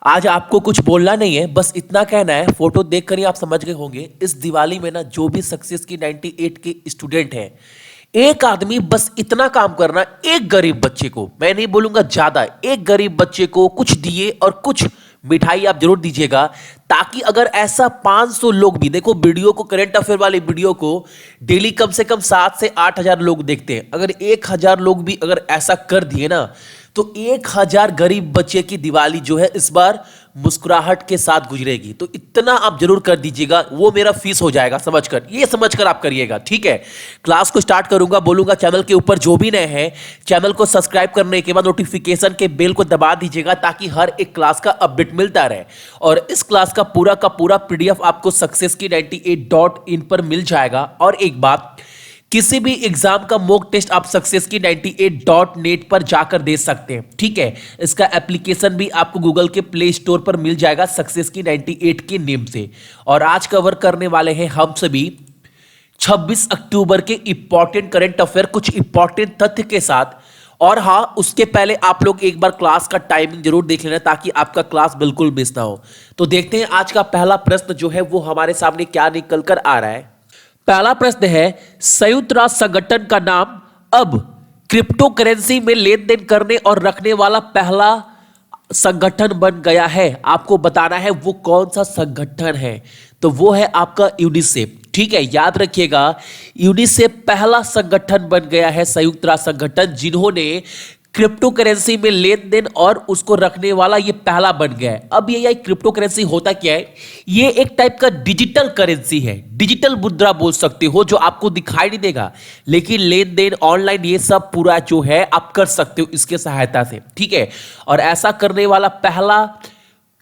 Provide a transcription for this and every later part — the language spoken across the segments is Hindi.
आज आपको कुछ बोलना नहीं है, बस इतना कहना है। फोटो देखकर ही आप समझ गए होंगे इस दिवाली में ना जो भी सक्सेस की 98 के स्टूडेंट हैं, एक आदमी बस इतना काम करना, एक गरीब बच्चे को, मैं नहीं बोलूंगा ज्यादा, एक गरीब बच्चे को कुछ दिए और कुछ मिठाई आप जरूर दीजिएगा, ताकि अगर ऐसा 500 लोग भी देखो वीडियो को, करंट अफेयर वाले वीडियो को डेली कम से कम 7 से 8 हजार लोग देखते हैं, अगर 1 हजार लोग भी अगर ऐसा कर दिए ना तो 1 हजार गरीब बच्चे की दिवाली जो है इस बार मुस्कुराहट के साथ गुजरेगी। तो इतना आप जरूर कर दीजिएगा, वो मेरा फीस हो जाएगा समझकर, ये समझकर आप करिएगा, ठीक है। क्लास को स्टार्ट करूंगा, बोलूंगा चैनल के ऊपर जो भी नए हैं चैनल को सब्सक्राइब करने के बाद नोटिफिकेशन के बेल को दबा दीजिएगा, ताकि हर एक क्लास का अपडेट मिलता रहे। और इस क्लास का पूरा पीडीएफ आपको सक्सेस की 98.in पर मिल जाएगा। और एक बात, किसी भी एग्जाम का मॉक टेस्ट आप सक्सेस की 98.net पर जाकर दे सकते हैं, ठीक है। इसका एप्लीकेशन भी आपको गूगल के प्ले स्टोर पर मिल जाएगा सक्सेस की 98 के नेम से। और आज कवर करने वाले हैं हम सभी 26 अक्टूबर के इंपॉर्टेंट करंट अफेयर, कुछ इंपॉर्टेंट तथ्य के साथ। और हाँ, उसके पहले आप लोग एक बार क्लास का टाइमिंग जरूर देख लेना, ताकि आपका क्लास बिल्कुल मिस ना हो। तो देखते हैं आज का पहला प्रश्न जो है वो हमारे सामने क्या निकल कर आ रहा है। पहला प्रश्न है, संयुक्त राष्ट्र संगठन का नाम अब क्रिप्टो करेंसी में लेन देन करने और रखने वाला पहला संगठन बन गया है। आपको बताना है वो कौन सा संगठन है, तो वो है आपका यूनिसेफ, ठीक है। याद रखिएगा, यूनिसेफ पहला संगठन बन गया है, संयुक्त राष्ट्र संगठन, जिन्होंने क्रिप्टो करेंसी में लेन देन और उसको रखने वाला ये पहला बन गया है। अब ये क्रिप्टो करेंसी होता क्या है? ये एक टाइप का डिजिटल करेंसी है, डिजिटल मुद्रा बोल सकते हो, जो आपको दिखाई नहीं देगा, लेकिन लेन देन ऑनलाइन ये सब पूरा जो है आप कर सकते हो इसके सहायता से, ठीक है। और ऐसा करने वाला पहला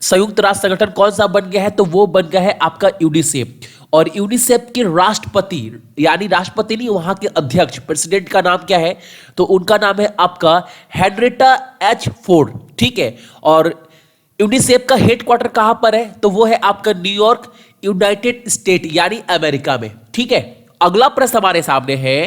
संयुक्त राष्ट्र संगठन कौन सा बन गया है? तो वो बन गया है आपका यूनिसेफ। और यूनिसेफ के राष्ट्रपति, यानी राष्ट्रपति नहीं, वहां के अध्यक्ष, प्रेसिडेंट का नाम क्या है? तो उनका नाम है आपका हेनरिएटा एच फोर्ड, ठीक है। और यूनिसेफ का हेडक्वार्टर कहां पर है? तो वो है आपका न्यूयॉर्क, यूनाइटेड स्टेट, यानी अमेरिका में, ठीक है। अगला प्रश्न हमारे सामने है,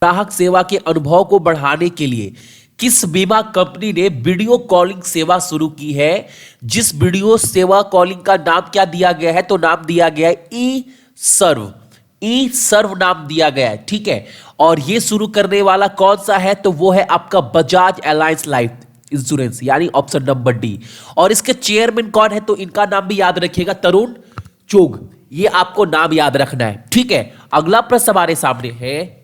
ग्राहक सेवा के अनुभव को बढ़ाने के लिए किस बीमा कंपनी ने वीडियो कॉलिंग सेवा शुरू की है? जिस वीडियो सेवा कॉलिंग का नाम क्या दिया गया है? तो नाम दिया गया है ई सर्व, ई सर्व नाम दिया गया है, ठीक है। और ये शुरू करने वाला कौन सा है? तो वो है आपका बजाज एलायंस लाइफ इंश्योरेंस, यानी ऑप्शन नंबर डी। और इसके चेयरमैन कौन है? तो इनका नाम भी याद रखिएगा, तरुण चुग, ये आपको नाम याद रखना है, ठीक है। अगला प्रश्न हमारे सामने है,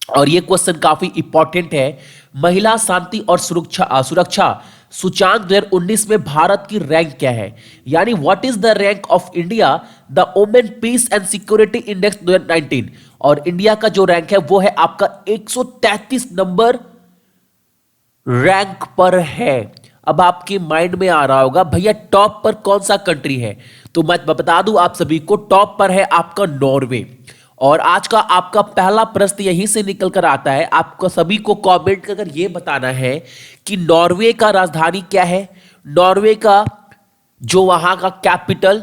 और ये क्वेश्चन काफी इंपॉर्टेंट है। महिला शांति और सुरक्षा सूचांक 2019 में भारत की रैंक क्या है? यानी what is the rank of India the women peace and security index 2019। और इंडिया का जो रैंक है वो है आपका 133 नंबर रैंक पर है। अब आपके माइंड में आ रहा होगा, भैया टॉप पर कौन सा कंट्री है? तो मैं बता दूं आप सभी को, टॉप पर है आपका नॉर्वे। और आज का आपका पहला प्रश्न यहीं से निकल कर आता है, आपको सभी को कमेंट कर ये बताना है कि नॉर्वे का राजधानी क्या है, नॉर्वे का जो वहां का कैपिटल,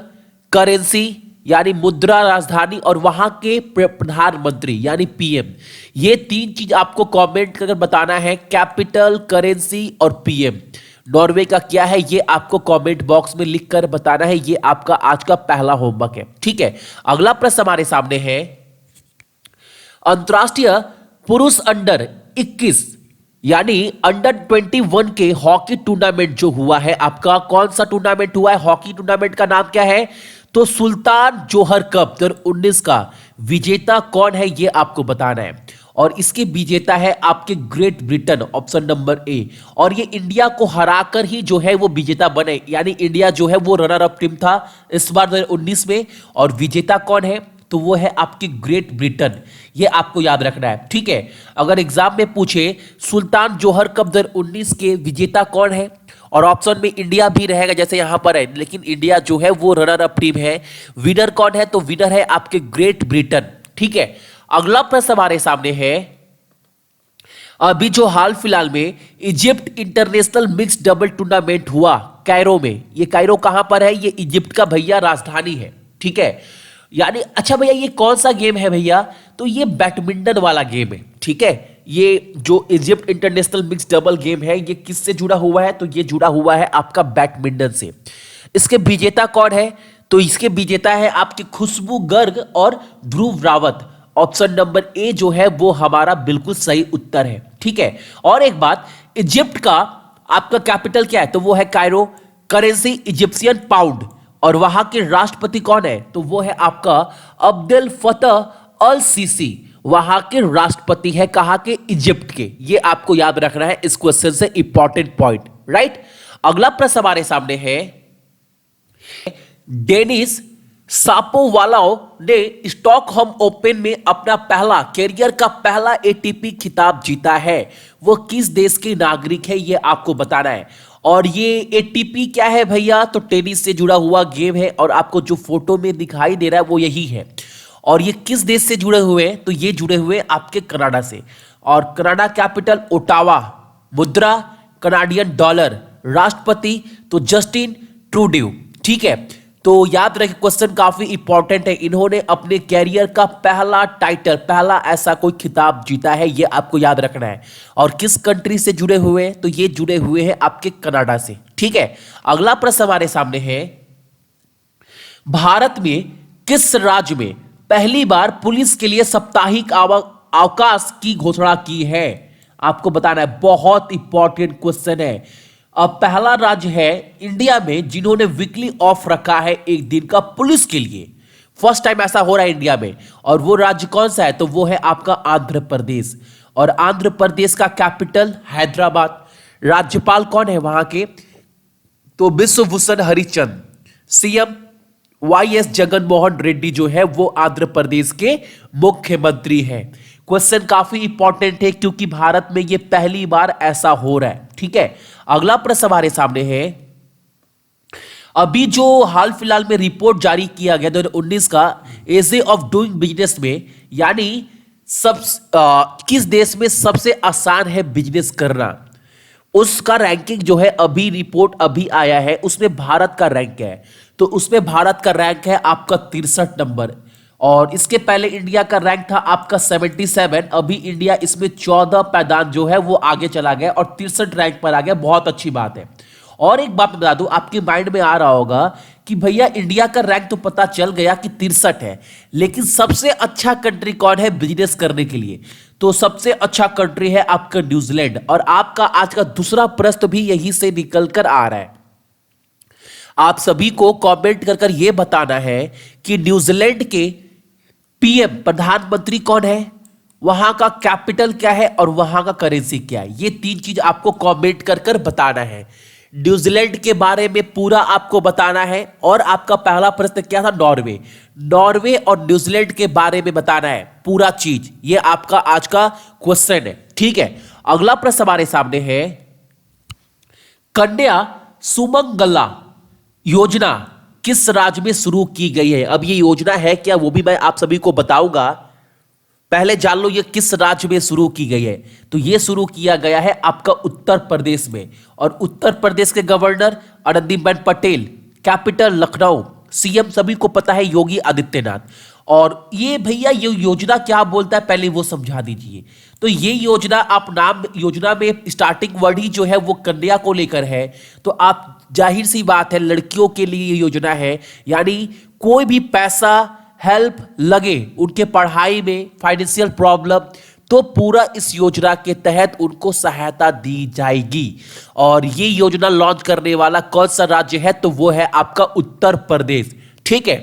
करेंसी यानी मुद्रा, राजधानी, और वहां के प्रधानमंत्री यानी पीएम। ये तीन चीज आपको कमेंट कर बताना है, कैपिटल, करेंसी और पीएम। नॉर्वे का क्या है ये आपको कमेंट बॉक्स में लिखकर बताना है। ये आपका आज का पहला होमवर्क है, ठीक है। अगला प्रश्न हमारे सामने है, अंतरराष्ट्रीय पुरुष अंडर 21 यानी अंडर 21 के हॉकी टूर्नामेंट जो हुआ है, आपका कौन सा टूर्नामेंट हुआ है? हॉकी टूर्नामेंट का नाम क्या है? तो सुल्तान जोहर कप 2019 का विजेता कौन है ये आपको बताना है। और इसके विजेता है आपके great Britain, option number A. और ये इंडिया को हराकर ही जो है वो विजेता बने, यानी इंडिया जो है वो रनर अप टीम था इस बार 2019 में। और विजेता कौन है? तो वो है आपकी ग्रेट ब्रिटेन, ये आपको याद रखना है, ठीक है। अगर एग्जाम में पूछे सुल्तान जोहर कप 2019 के विजेता कौन है, और ऑप्शन में इंडिया भी रहेगा जैसे यहां पर है, लेकिन इंडिया जो है वो रनर अप टीम है, विनर कौन है? तो विनर है आपके ग्रेट ब्रिटेन, ठीक है। अगला प्रश्न हमारे सामने है, अभी जो हाल फिलहाल में Egypt international mix double tournament हुआ कायरो में, ये कायरो कहां पर है? ये इजिप्ट का भैया राजधानी है, ठीक है। यानी अच्छा भैया ये कौन सा गेम है भैया? तो ये बैडमिंटन वाला गेम है, ठीक है। ये जो Egypt international mix double game है ये किससे जुड़ा हुआ है? तो ये जुड़ा हुआ है आपका बैडमिंटन से। इसके विजेता कौन है? तो इसके विजेता है आपके खुशबू गर्ग और ध्रुव रावत। ऑप्शन नंबर ए जो है वो हमारा बिल्कुल सही उत्तर है। ठीक है, और एक बात, इजिप्ट का आपका कैपिटल क्या है? तो वो है कायरो, करेंसी इजिप्शियन पाउंड, और वहां के राष्ट्रपति कौन है? तो वो है आपका अब्देल फतह अल सीसी, वहां के राष्ट्रपति है, कहां के? इजिप्ट के। ये आपको याद रखना है इस क्वेश्चन से, इंपॉर्टेंट पॉइंट, राइट। अगला प्रश्न हमारे सामने है, डेनिस सापोवालोव ने स्टॉकहोम ओपन में अपना पहला कैरियर का पहला एटीपी खिताब जीता है। वो किस देश के नागरिक है? ये आपको बताना है। और ये एटीपी क्या है भैया? तो टेनिस से जुड़ा हुआ गेम है, और आपको जो फोटो में दिखाई दे रहा है वो यही है। और ये किस देश से जुड़े हुए हैं? तो ये जुड़े हुए आपके कनाडा से। और कनाडा कैपिटल ओटावा, मुद्रा कनाडियन डॉलर, राष्ट्रपति तो जस्टिन ट्रूडेau। ठीक है, तो याद रखें क्वेश्चन काफी इंपॉर्टेंट है। इन्होंने अपने कैरियर का पहला टाइटल, पहला ऐसा कोई खिताब जीता है, ये आपको याद रखना है। और किस कंट्री से जुड़े हुए हैं? तो ये जुड़े हुए हैं आपके कनाडा से। ठीक है, अगला प्रश्न हमारे सामने है, भारत में किस राज्य में पहली बार पुलिस के लिए साप्ताहिक अवकाश की घोषणा की है? आपको बताना है, बहुत इंपॉर्टेंट क्वेश्चन है। अब पहला राज्य है इंडिया में जिन्होंने वीकली ऑफ रखा है एक दिन का पुलिस के लिए। फर्स्ट टाइम ऐसा हो रहा है इंडिया में। और वो राज्य कौन सा है? तो वो है आपका आंध्र प्रदेश। और आंध्र प्रदेश का कैपिटल हैदराबाद। राज्यपाल कौन है वहां के? तो विश्वभूषण हरिचंद। सीएम वाईएस जगनमोहन रेड्डी जो है वो आंध्र प्रदेश के मुख्यमंत्री हैं। क्वेश्चन काफी इंपॉर्टेंट है क्योंकि भारत में ये पहली बार ऐसा हो रहा है। ठीक है, अगला प्रश्न हमारे सामने है, अभी जो हाल फिलहाल में रिपोर्ट जारी किया गया 2019 का एज ऑफ डूइंग बिजनेस में, यानी किस देश में सबसे आसान है बिजनेस करना, उसका रैंकिंग जो है, अभी रिपोर्ट अभी आया है, उसमें भारत का रैंक है। तो उसमें भारत का रैंक है आपका 63 नंबर। और इसके पहले इंडिया का रैंक था आपका 77। अभी इंडिया इसमें 14 पायदान जो है वो आगे चला गया और 63 रैंक पर आ गया। बहुत अच्छी बात है। और एक बात बता दूं, आपके माइंड में आ रहा होगा कि भैया इंडिया का रैंक तो पता चल गया कि 63 है, लेकिन सबसे अच्छा कंट्री कौन है बिजनेस करने के लिए? तो सबसे अच्छा कंट्री है आपका न्यूजीलैंड। और आपका आज का दूसरा प्रश्न भी यहीं से निकल कर आ रहा है। आप सभी को कमेंट कर कर यह बताना है कि न्यूजीलैंड के पीएम प्रधानमंत्री कौन है, वहां का कैपिटल क्या है और वहां का करेंसी क्या है। ये तीन चीज आपको कमेंट कर कर बताना है। न्यूजीलैंड के बारे में पूरा आपको बताना है। और आपका पहला प्रश्न क्या था? नॉर्वे। नॉर्वे और न्यूजीलैंड के बारे में बताना है पूरा चीज। ये आपका आज का क्वेश्चन है। ठीक है, अगला प्रश्न हमारे सामने है, कन्या सुमंगला योजना किस राज्य में शुरू की गई है? अब ये योजना है क्या, वो भी मैं आप सभी को बताऊंगा। पहले जान लो ये किस राज्य में शुरू की गई है। तो ये शुरू किया गया है आपका उत्तर प्रदेश में। और उत्तर प्रदेश के governor Anandiben Patel, capital Lucknow, CM सभी को पता है योगी आदित्यनाथ। और ये भैया ये योजना क्या बोलता है पहले वो समझा दीजिए। तो ये योजना, आप नाम योजना में स्टार्टिंग वर्ड ही जो है वो कन्या को लेकर है। तो आप जाहिर सी बात है लड़कियों के लिए ये योजना है, यानी कोई भी पैसा हेल्प लगे उनके पढ़ाई में, फाइनेंशियल प्रॉब्लम, तो पूरा इस योजना के तहत उनको सहायता दी जाएगी। और ये योजना लॉन्च करने वाला कौन सा राज्य है? तो वो है आपका उत्तर प्रदेश। ठीक है,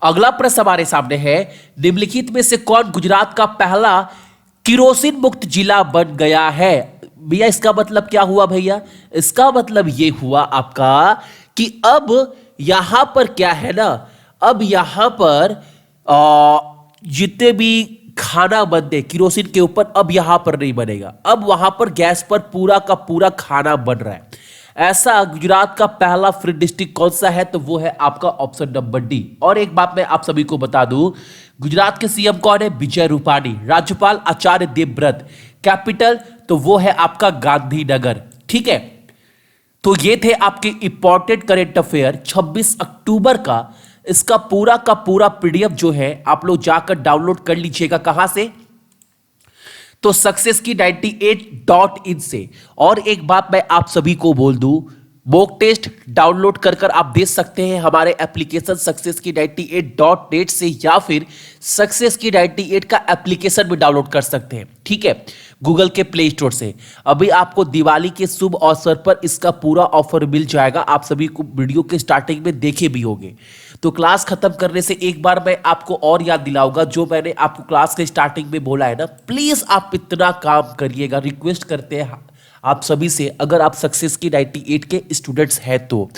अगला प्रश्न हमारे सामने है, निम्नलिखित में से कौन गुजरात का पहला किरोसिन मुक्त जिला बन गया है? भैया इसका मतलब क्या हुआ भैया? इसका मतलब ये हुआ आपका कि अब यहां पर क्या है ना, अब यहां पर जितने भी खाना बनते किरोसिन के ऊपर, अब यहां पर नहीं बनेगा। अब वहां पर गैस पर पूरा का पूरा खाना बन रहा है। ऐसा गुजरात का पहला फ्री डिस्ट्रिक्ट कौन सा है? तो वो है आपका ऑप्शन नंबर डी। और एक बात मैं आप सभी को बता दूं, गुजरात के सीएम कौन है? विजय रूपाणी। राज्यपाल आचार्य देवव्रत। कैपिटल तो वो है आपका गांधीनगर। ठीक है, तो ये थे आपके इंपॉर्टेंट करेंट अफेयर 26 अक्टूबर का। इसका पूरा का पूरा पीडीएफ जो है आप लोग जाकर डाउनलोड कर लीजिएगा। कहां से? तो सक्सेस की 98.in से। और एक बात मैं आप सभी को बोल दूं, मॉक टेस्ट डाउनलोड कर आप दे सकते हैं हमारे एप्लीकेशन सक्सेस की 98.net से, या फिर सक्सेस की 98 का एप्लीकेशन भी डाउनलोड कर सकते हैं, ठीक है, गूगल के प्ले स्टोर से। अभी आपको दिवाली के शुभ अवसर पर इसका पूरा ऑफर मिल जाएगा, आप सभी को वीडियो के स्टार्टिंग में देखे भी होंगे। तो क्लास खत्म करने से एक बार मैं आपको और याद दिलाऊंगा, जो मैंने आपको क्लास के स्टार्टिंग में बोला है ना, प्लीज आप इतना काम करिएगा, रिक्वेस्ट करते हैं आप सभी से, अगर आप सक्सेस की 98 के स्टूडेंट्स हैं तो।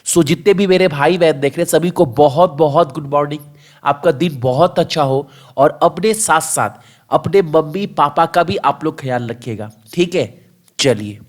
सो जितने भी मेरे भाई बहन देख रहे हैं सभी को बहुत बहुत गुड मॉर्निंग, आपका दिन बहुत अच्छा हो, और अपने साथ साथ अपने मम्मी पापा का भी आप लोग ख्याल रखिएगा, ठीक है। चलिए।